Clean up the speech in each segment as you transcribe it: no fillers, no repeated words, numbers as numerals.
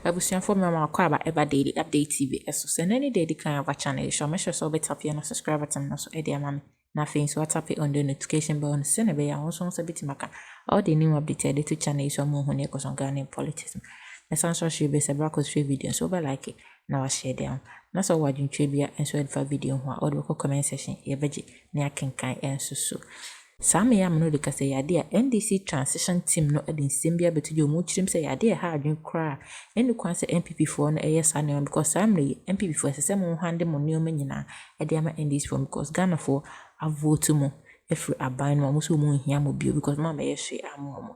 Ebusian for me kwaba eba daily update TV so send any daily kind of a channel show make sure so be tap here no subscribe button no so e dey mami na fin so tap on the notification bell no send be ya so bit maka all the new update to channel so mo hu ne ko son Ghana politics na san so share be se brakos share video so be like it na share them na so wadun twa bia enso edfa video ho all the comment section ye beji na akenkan enso so Some yam no de kase yade NDC transition team no edin simbia betujo mu chirim se yade ha adwen kra enu kwan se NPP for no yes anem because some NPP for se mo hande mo neoma nyina ede ama NDC for because Ghana for a vote mo every aban mo so mo hia mo bio because mama yehwe amomo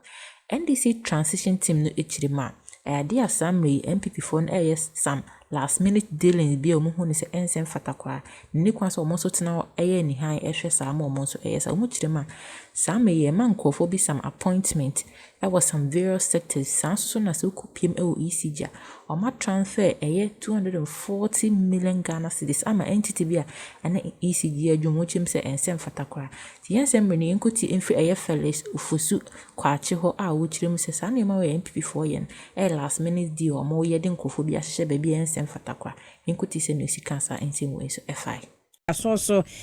NDC transition team no echirima yade some NPP for no yes some last minute dealing bi o mo hu ni se ensem fatakwa ni kwan so mo so tena eye ni han ehwe sa mo so eye sa mo chirema some ye man kofo bi some appointment there was some various sectors so na so kopiem e o ECG o ma transfer eye 240 million Ghana cedis ama entity bi a na ECG adwumo chim se ensem fatakwa ti ensem reni enkoti enfi eye fellows ufosu kwache ho a wo chirem se sa na ma we NPP for yen e last minute deal o mo ye den kofo bi a hye baby ensem fatakwa inkuti se no sikansa ensem we so FI so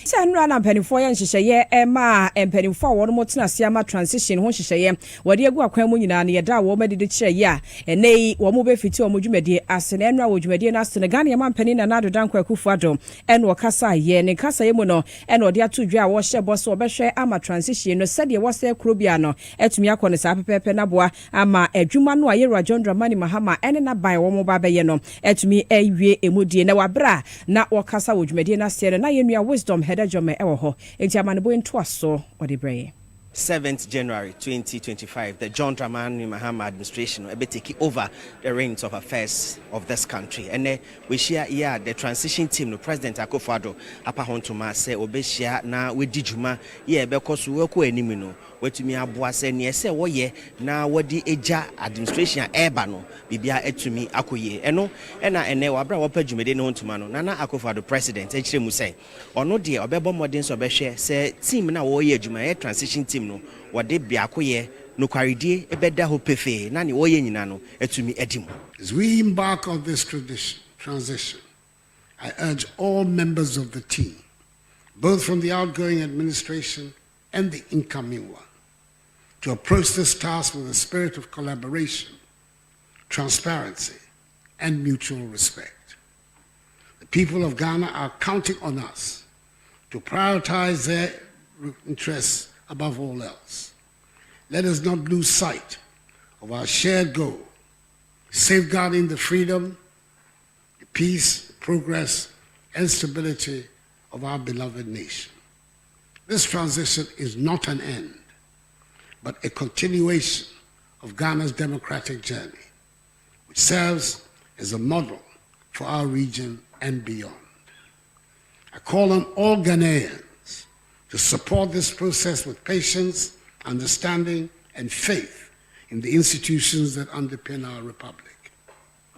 say nra na mpanimfo ye nhyehyeye ma mpanimfo wo no motena siama transition ho nhyehyeye wode agu akwan mu nyina na ye da wo madide kire ye a enei wo mo be fiti wo dwumade ase na nra wo dwumade na ase na Ghana ye ma mpani na nado dan kwakufu ado ene wo kasa ye ne kasa ye mu no ene ode ato dwa a wo hye boso wo behwe ama transition no sade wo se krobia no etumi akone sa pepepe na boa ama adwuma no aye John Dramani Mahama ene na bai wo mo ba be ye no etumi awie emudie na wabra na wo kasa wo dwumade na ase na yenua wisdom header jome ewo ho enti amanebo into aso ode breye 7th January 2025, the John Dramani Mahama administration will be taking over the reins of affairs of this country. And we share here the transition team, the President Akufo-Addo, Apahontoma say we share na we dijuma yeah because we work enimino. Wetumi aboa se ne se wo ye na wodi eja administration eba no bibia etumi akoye eno na ene wabra wo padwumede ne hontuma no nana Akufo-Addo president ekire mu say ono de obebo modern so behwe se team na wo ye adwuma ye transition team no wode bia akoye no kwaridie ebeda ho pefe na ne wo ye nyina no etumi edimu. As we embark on this transition, I urge all members of the team, both from the outgoing administration and the incoming one, to approach this task with a spirit of collaboration, transparency, and mutual respect. The people of Ghana are counting on us to prioritize their interests above all else. Let us not lose sight of our shared goal, safeguarding the freedom, the peace, progress, and stability of our beloved nation. This transition is not an end, but a continuation of Ghana's democratic journey, which serves as a model for our region and beyond. I call on all Ghanaians to support this process with patience, understanding, and faith in the institutions that underpin our republic.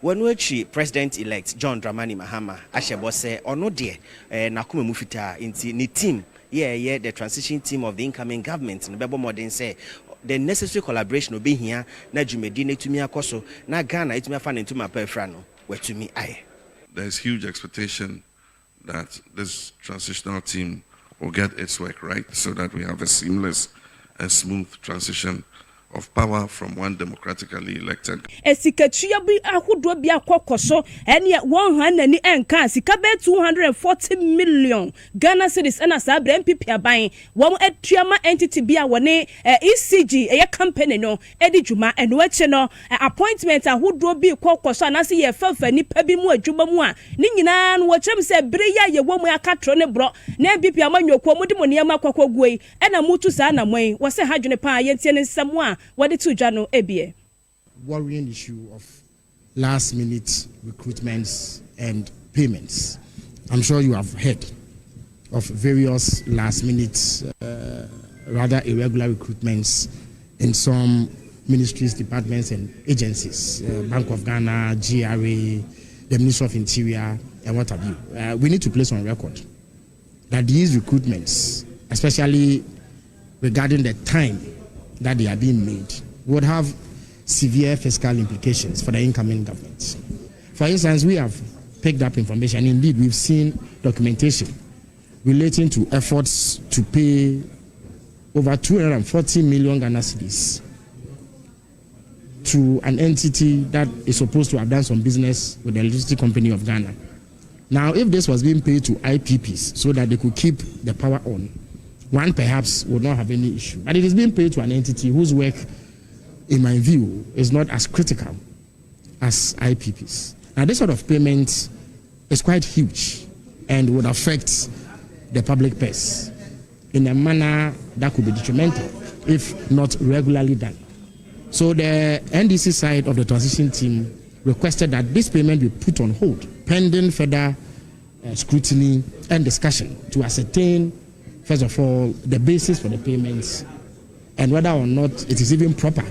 When we President-elect John Dramani Mahama ashebo say ono de nakuma mufita inti ni team the transition team of the incoming government no bebo modern say the necessary collaboration will be here na dwumedi na tumi akoso na Ghana etumi afa na ntuma pefra no wetumi aye. There's huge expectation that this transitional team will get its work right so that we have a seamless and smooth transition of power from one democratically elected. Esikatua bi ahodo bi akokoso ene 100 ni enka sika be 240 million Ghana cedis na sabre NPP aban wom atuama entity bi a wone ECG eye company no edi dwuma eno ache no appointment ahodo bi kokoso anase ye fafa nipa bi mu adwuma mu a ni nyina no wochem se bere ya ye wom akatro ne bro na NPP amanyoko mudi mo ne amakwakwagui ena mutu sa na mwen wo se hadwene pa yentie ne nsam a worrying issue of last minute recruitments and payments. I'm sure you have heard of various last minute, rather irregular recruitments in some ministries, departments, and agencies, Bank of Ghana, GRA, the Ministry of Interior, and what have you. We need to place on record that these recruitments, especially regarding the time that they are being made, would have severe fiscal implications for the incoming government. For instance, we have picked up information. Indeed, we've seen documentation relating to efforts to pay over 240 million Ghana cedis to an entity that is supposed to have done some business with the Electricity Company of Ghana. Now, if this was being paid to IPPs so that they could keep the power on, one perhaps would not have any issue. But it is being paid to an entity whose work, in my view, is not as critical as IPPs. Now, this sort of payment is quite huge and would affect the public purse in a manner that could be detrimental if not regularly done. So the NDC side of the transition team requested that this payment be put on hold pending further scrutiny and discussion to ascertain, first of all, the basis for the payments and whether or not it is even proper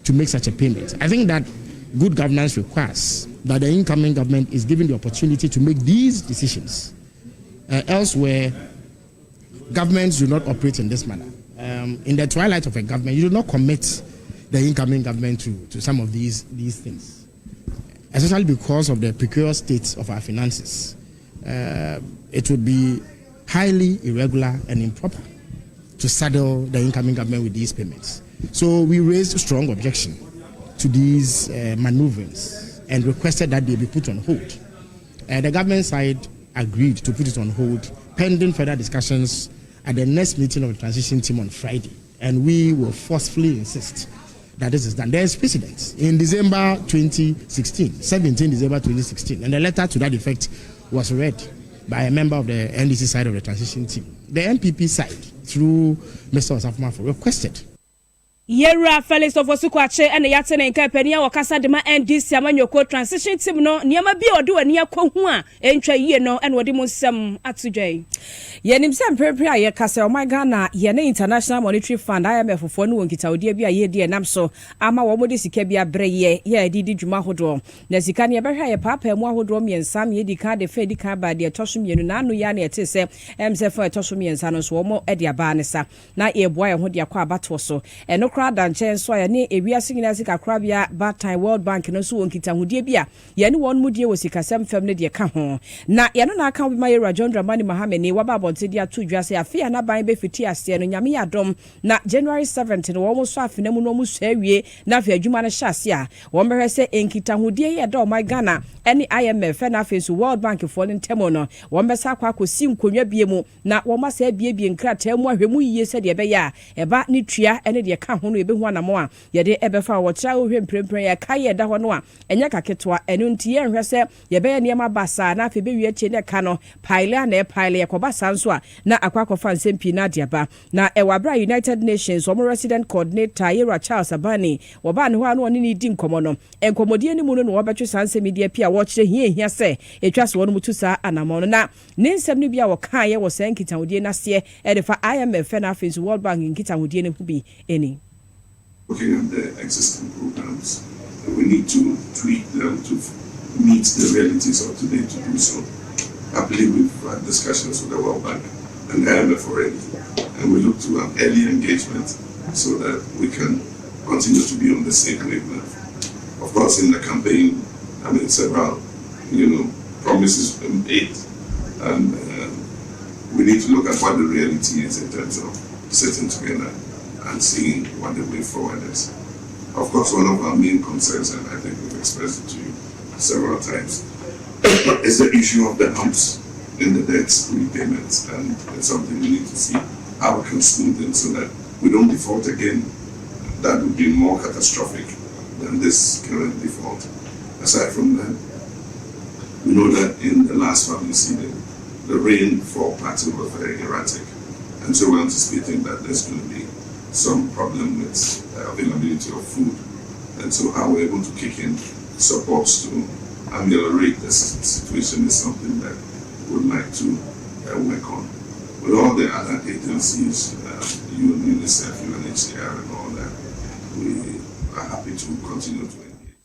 to make such a payment. I think that good governance requires that the incoming government is given the opportunity to make these decisions. Elsewhere, governments do not operate in this manner. In the twilight of a government, you do not commit the incoming government to some of these things, especially because of the precarious state of our finances. It would be highly irregular and improper to saddle the incoming government with these payments. So we raised strong objection to these maneuverings and requested that they be put on hold. The government side agreed to put it on hold pending further discussions at the next meeting of the transition team on Friday. And we will forcefully insist that this is done. There is precedent. In December 2016, 17 December 2016, and a letter to that effect was read by a member of the NDC side of the transition team. The NPP side, through Mr. Osafomafo, requested Yera Felix of Osukwache and the Yatene Kapenia or Casa de Ma NDC Amanyoko transition team no Niama bi odu ani akohu a entwa ye no and wodi some atujay. Yenim sem prepare ye kase o my Ghana ye na International Monetary Fund IMF fo no wonkita odi bia ye de nam so ama wo mode sika bia bre ye didi dwuma hodo na sika ne behwa ye papa mu ahodo miensa me di ka de fe di ka ba de toso mienu na anu ya na ete se emsefo toso miensa no so wo e de aba ne sa na ye boa ye ho de akwa abato so eno krada nchen so ya ne ewiase nyina sika krabia Batin World Bank no so wonkita hodie bia ye ne won mudie wo sika sem fam ne de ka ho na ye no na aka bi maye John Dramani Mahame ne waba bonte dia to dwase afia na ban be fiti ase no nyame yadom na January 7th no wo so afina mu no mu so awie na afia adwuma no hyase a wo behwe se enkita hodie ye do my Ghana ene IMF na afesu World Bank fo ntemo no wo besa akwa akosi nkonwa bie mu na wo ma sa bie nkrata mu ahwemu yiye se de be ya eba ne tua ene de ka ho no ebe hu anamo a ye de ebefa wo kira ohwe mprempren ya ka ye da ho no a enye kaketoa enu ntie nhwe se ye be niam basa na afi be wie che ne ka no pile na pile ye kobasa nso a na akwakofa nsempi na diaba na ewabra United Nations omo resident coordinator Yera Charles Abani wo ba ne ho anu oni ni di nkomo no enkomodie ni mu no wo betwe sanse media pia wo kire hia se etwa so no mutu sa anamo no na ne nsem no bia wo kan ye wo sankita hodie na se e de fa IMF na afesu World Bank nkita hodie ne hu bi eni. Looking at the existing programs, we need to tweak them to meet the realities of today to do so. I believe we've had discussions with the World Bank and the IMF already, and we look to an early engagement so that we can continue to be on the same wavelength. Of course, in the campaign, several, promises were made, and we need to look at what the reality is in terms of sitting together and seeing what the way forward is. Of course, one of our main concerns, and I think we've expressed it to you several times, is the issue of the humps in the debt repayments, and it's something we need to see how we can smooth in so that we don't default again. That would be more catastrophic than this current default. Aside from that, we know that in the last family season, the rainfall pattern was very erratic, and so we're anticipating that there's going to be some problem with availability of food, and so how we're able to kick in supports to ameliorate the situation is something that we would like to work on. With all the other agencies, UNICEF, UNHCR and all that, we are happy to continue to engage.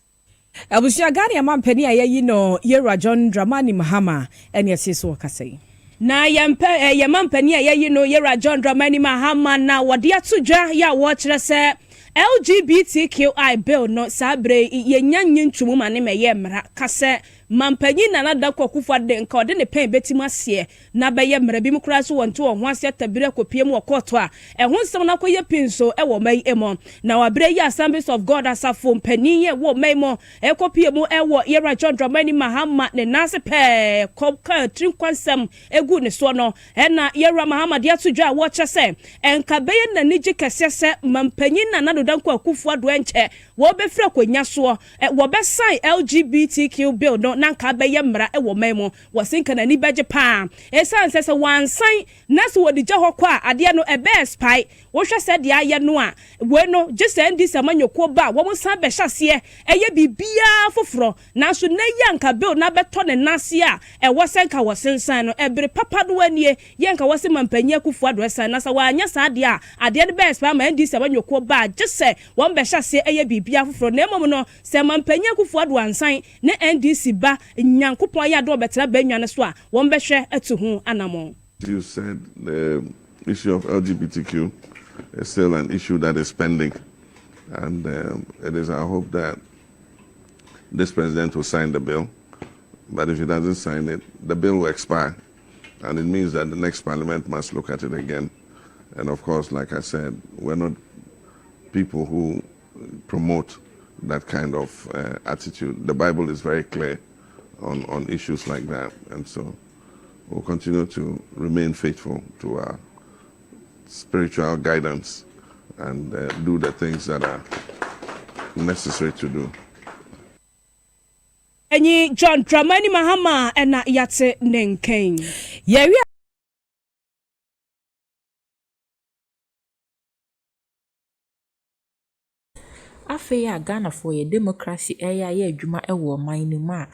Abusia gani ya mampeni ya Yera John Dramani Mahama eni asiso wakasei. Na yamampani ya Yera John Dramani Mahama na wadi atujwa ya wachira se LGBTQI bill no sabre yenya nyintumu mane meye mra kase mampanyi na nada kwakufa de nka ode ne pen betima se na beye mra bi mukura so wonto ho ase tabire kopie mu okoto a ehun sem na koye pinso e wo mai emo na wabre ya Assemblies of God asafo mpanyi ye wo mai mo e kopie mu e wo yera John Dramani Mahama ne nase pe kopka trinkwansem egu ne so no e na yera Mahama de atudwa wo chese enka beye na niji kesese mampanyi na nado dan kwakufa do enche wo be fra kwanya so wo be sign LGBTQ bill no nanka beye mra e wo mai mo wo sinka na ni beje pa e san se wan sign na so wo di je hokwa ade no e be spy wo hwe se de aye no a we no just NDC amanyoko ba wo mo san be hyase eye bibia foforo na so na yanka bill na beto ne nase a e wo senka wo sensan no e bere papa do anie yanka wo se mampanya kufu ado san na sa wa anya sa ade a ade ne be spy ma NDC amanyoko ba just se wo be hyase eye bibia foforo na emom no se mampanya kufu ado ansan ne NDC ba nyankopon ya do betera ba nwane so a wo be hwe atu hu anamon. You said the issue of LGBTQ is still an issue that is pending, and it is our hope that this president will sign the bill, but if he doesn't sign it, the bill will expire, and it means that the next parliament must look at it again. And of course, like I said, we're not people who promote that kind of attitude. The Bible is very clear on issues like that, and so we'll continue to remain faithful to our spiritual guidance and do the things that are necessary to do. Any John Dramani Mahama ena yate nenken. Yewi Afe ya Ghana for ye democracy eya ye adwuma ewo man ni mu a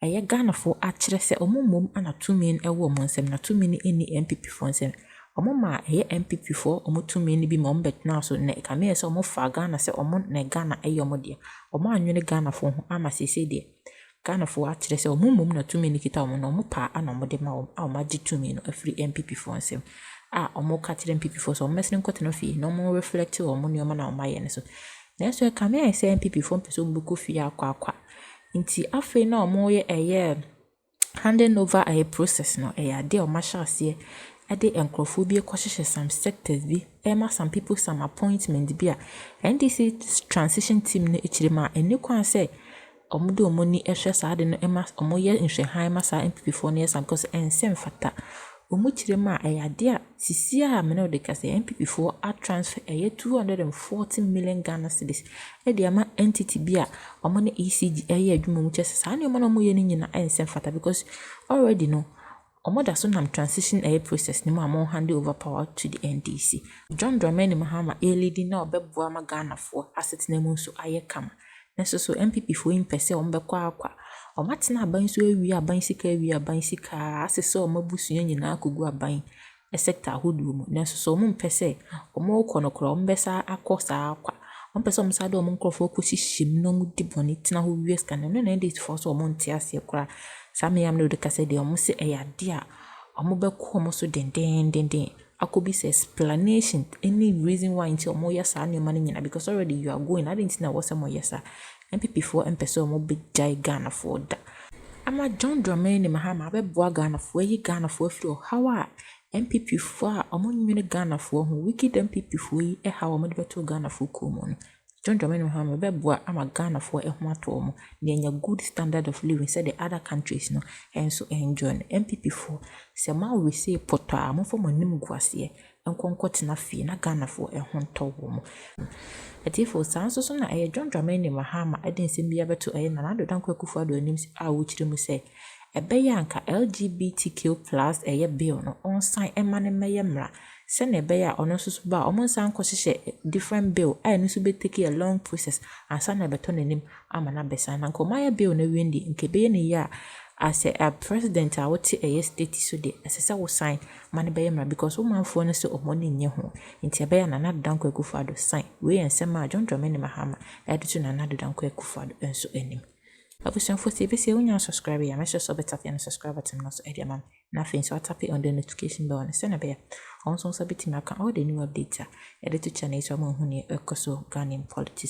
eye Ghana for akyere se omomom ana tumin ewo monsem na tumin eni NPP for nsem omoma eye NPP for omotumin bi mom betna so ne kame se omofa Ghana se omon ne Ghana eye omode omo anwene Ghana for ho ama sese de Ghana for akyere se omomom na tumin kita omo no omopa ana omode ma omaji tumin no afri NPP for nsem a omo ka kyere NPP for so omesne nkoteno fi no omo reflect omo ne omo na omaye ne so na so kame I say NPP for person buku fi akwa nti afe na omo ye eye handing over a process no eye ade o mashase ade enkrofo bi ekohye some sectors bi ema some people some appointment bi a NDC transition team no echirema eni kwan say omo de omo ni ehwe sa ade no ema omo ye nhwe han ma sa NPP for no yes because ensem fata omo chirema eye ade a sisi a me no de ka say NPP for a transfer eye 240 million Ghana cedis e de ama entity bi a omo ne ECG eye adwuma mu chese sa ne omo no mo ye ni nyina ensem fata because already no omo da so nam transition eye process ni mo hand over power to the NDC. John Dramani Mahama leading na obeboa ma Ghana for asset na mu so aye kama neso so MPP for impese ombekwa akwa omatena aban so awi aban sika asese omabusunya nyina akogu aban sector ahodu mu neso so ompese omo konokro ombesa akosa akwa ompese omsa de omonkrofo kosishim no mu diboni tena ho wies kan no na ndit for so omonte ase kra same yam no de kase de omo se eyade a omo beko omo so den akobi say explanation any reason why into omo yesa na money nyina because already you are going I didn't know what some yesa MPP for MPS omo big jai Ghana for da ama John Dramani Mahama abeboa Ghana for yi Ghana for afro how a MPP for omo nwene Ghana for ho wicked MPP for yi e ha omo de beto Ghana for komo no John Dramani Mahama abeboa ama Ghana for e ho ato omo na nya good standard of living said the other countries no and so enjoy MPP for se ma we say poto a mo for monim guase enkonkotena fie na Ghana for e ho nto wo Etifo sanso so na John Dramani Mahama edensem bia beto na nado danko akufu ado anim a wo kire mu se ebeya anka LGBTQ+ bill no on sign emane meye mra se na ebeya ono so ba omo san kwosehye different bill no so be take a long process ansa na beto nanim ama na besa na nkomaya bill na wendi nke beye ne ya as a president a wote state so de asese wo sign mane beye mra because woman fo no se omo ne nye ho nti ebeya na nado danko akufu ado sign we ensema John Dramani Mahama edu na nado danko akufu ado enso anim abusuafo tie be se wonya subscribe ya make sure so better fi subscribe button no so e dey am nothing so tap it on the notification bell and send a bear also so bit all the new updates e dey to channel so mo hu ne ekoso Ghanaian politics